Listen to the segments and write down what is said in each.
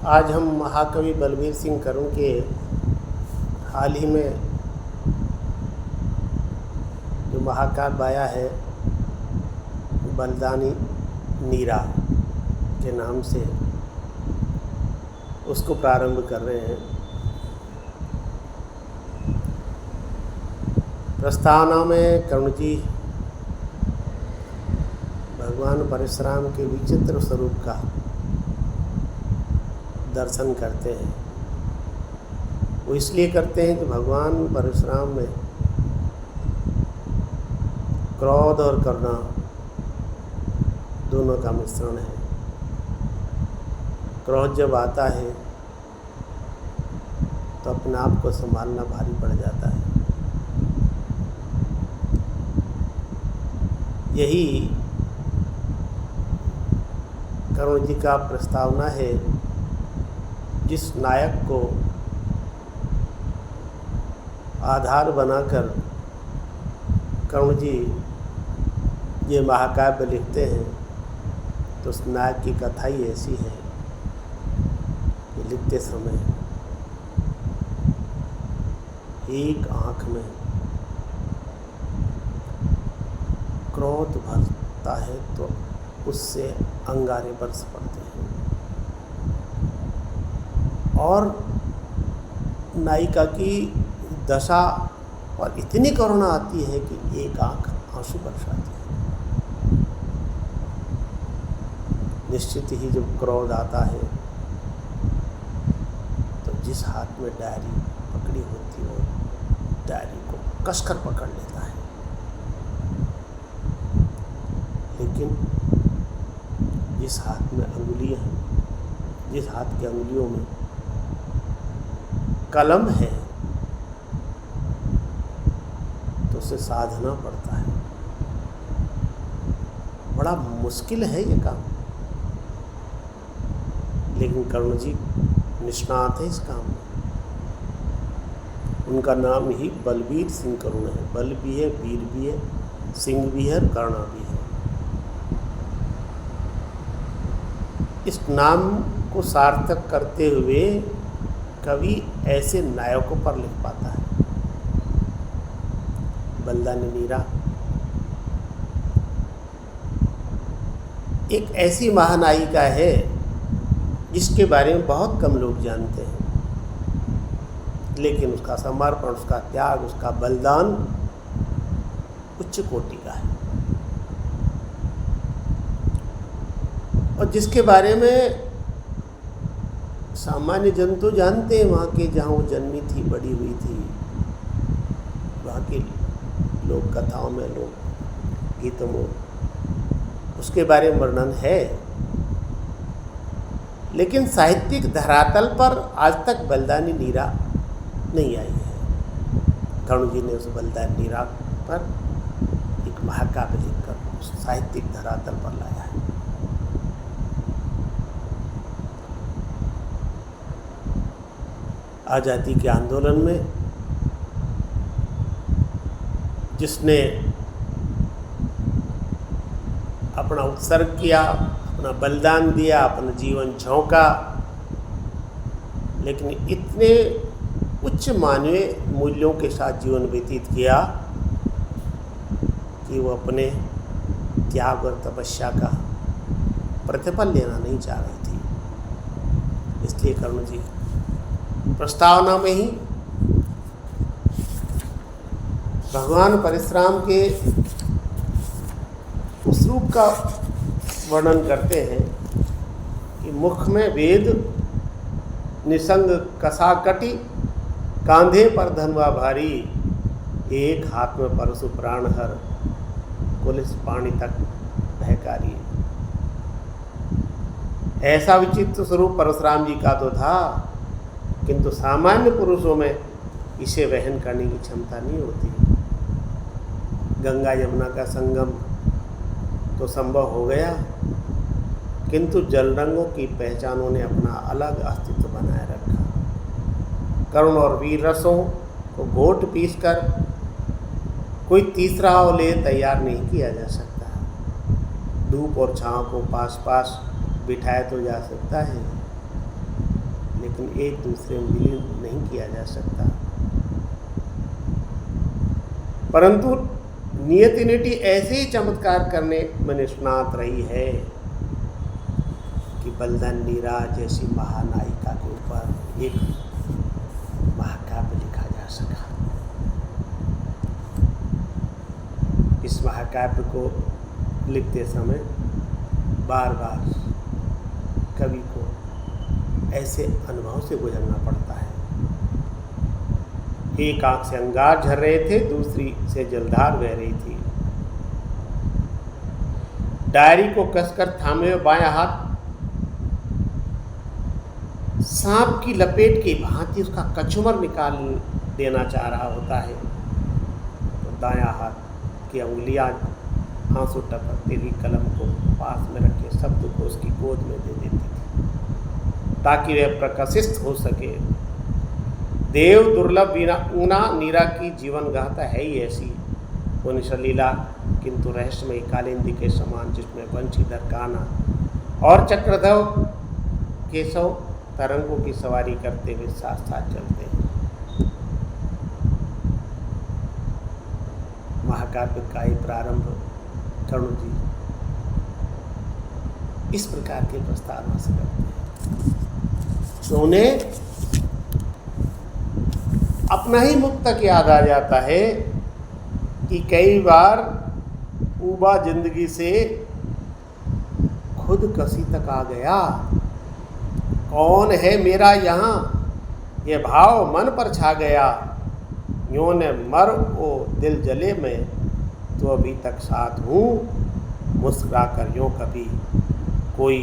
आज हम महाकवि बलबीर सिंह करुण के हाल ही में जो महाकाव्य आया है बलिदानी नीरा के नाम से, उसको प्रारंभ कर रहे हैं। प्रस्तावना में करुण जी भगवान परशुराम के विचित्र स्वरूप का दर्शन करते हैं। वो इसलिए करते हैं कि भगवान परशुराम में क्रोध और करुणा दोनों का मिश्रण है। क्रोध जब आता है तो अपने आप को संभालना भारी पड़ जाता है। यही करुण जी का प्रस्तावना है, जिस नायक को आधार बनाकर करुण जी ये महाकाव्य लिखते हैं, तो उस नायक की कथा ही ऐसी है कि लिखते समय एक आँख में क्रोध भरता है तो उससे अंगारे बरस पड़ते हैं, और नायिका की दशा पर इतनी करुणा आती है कि एक आँख आंसू बरसाती है। निश्चित ही जब क्रोध आता है तो जिस हाथ में डायरी पकड़ी होती है वो डायरी को कसकर पकड़ लेता है, लेकिन जिस हाथ में अंगुलियां हैं, जिस हाथ की अंगुलियों में कलम है, तो उसे साधना पड़ता है। बड़ा मुश्किल है ये काम, लेकिन करुण जी निष्णात है इस काम में। उनका नाम ही बलबीर सिंह करुण है। बल भी है, वीर भी है, सिंह भी है, करुणा भी है। इस नाम को सार्थक करते हुए कवि ऐसे नायकों पर लिख पाता है। बलिदानी नीरा एक ऐसी महानायिका है जिसके बारे में बहुत कम लोग जानते हैं, लेकिन उसका समर्पण, उसका त्याग, उसका बलिदान उच्च कोटि का है, और जिसके बारे में सामान्य जन तो जानते हैं। वहाँ के जहाँ वो जन्मी थी, बड़ी हुई थी, वहाँ की लोक कथाओं में, लोक गीतों में उसके बारे में वर्णन है, लेकिन साहित्यिक धरातल पर आज तक बलिदानी नीरा नहीं आई है। करुण जी ने उस बलिदानी नीरा पर एक महाकाव्य लिखकर साहित्यिक धरातल पर लाया है। आज़ादी के आंदोलन में जिसने अपना उत्सर्ग किया, अपना बलिदान दिया, अपना जीवन झोंका, लेकिन इतने उच्च मानवीय मूल्यों के साथ जीवन व्यतीत किया कि वो अपने त्याग और तपस्या का प्रतिफल लेना नहीं चाह रही थी। इसलिए करुण जी प्रस्तावना में ही भगवान परशुराम के उस रूप का वर्णन करते हैं कि मुख में वेद, निसंग कसाकटी, कांधे पर धनवा भारी, एक हाथ में परशु प्राणहर, पुलिस पानी तक बहकारी। ऐसा विचित्र स्वरूप परशुराम जी का तो था, किंतु सामान्य पुरुषों में इसे वहन करने की क्षमता नहीं होती। गंगा यमुना का संगम तो संभव हो गया, किंतु जल रंगों की पहचानों ने अपना अलग अस्तित्व बनाए रखा। करुण और वीर रसों को घोट पीसकर कोई तीसरा अवलेह तैयार नहीं किया जा सकता। धूप और छाँव को पास पास बिठाया तो जा सकता है, लेकिन एक दूसरे में विलीन नहीं किया जा सकता। परंतु नियति नेटी ऐसे ही चमत्कार करने में निष्णात रही है कि बलदान नीराज जैसी महानायिका के ऊपर एक महाकाव्य लिखा जा सका। इस महाकाव्य को लिखते समय बार बार कवि को ऐसे अनुभव से गुजरना पड़ता है। एक आंख से अंगार झर रहे थे, दूसरी से जलधार बह रही थी। डायरी को कसकर थामे हुए बायां हाथ सांप की लपेट की भांति उसका कचुमर निकाल देना चाह रहा होता है, तो दायां हाथ की अंगुलियां आंसू टपकती हुई कलम को पास में रखे शब्द को उसकी गोद में दे देती थी ताकि वह प्रकाशित हो सके। देव दुर्लभ ऊना नीरा की जीवन गाथा है ही ऐसी, वो निशलीला किंतु रहस्यमयी कालिंदी के समान, जिसमें वंशीधर कान्हा और चक्रधव केशव तरंगों की सवारी करते हुए साथ साथ चलते हैं। महाकाव्य का ही प्रारंभ करुण जी इस प्रकार के प्रस्तावना से करते हैं, तो उन्हें अपना ही मुक्तक याद आ जाता है कि कई बार ऊबा जिंदगी से खुद कसी तक आ गया। कौन है मेरा यहाँ, ये भाव मन पर छा गया। यूं ने मर ओ दिल जले में, तो अभी तक साथ हूँ। मुस्कुरा कर यूं कभी कोई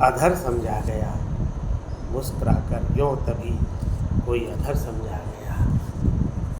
अधर समझा गया, मुस्कुरा कर यूं तभी कोई अधर समझा गया।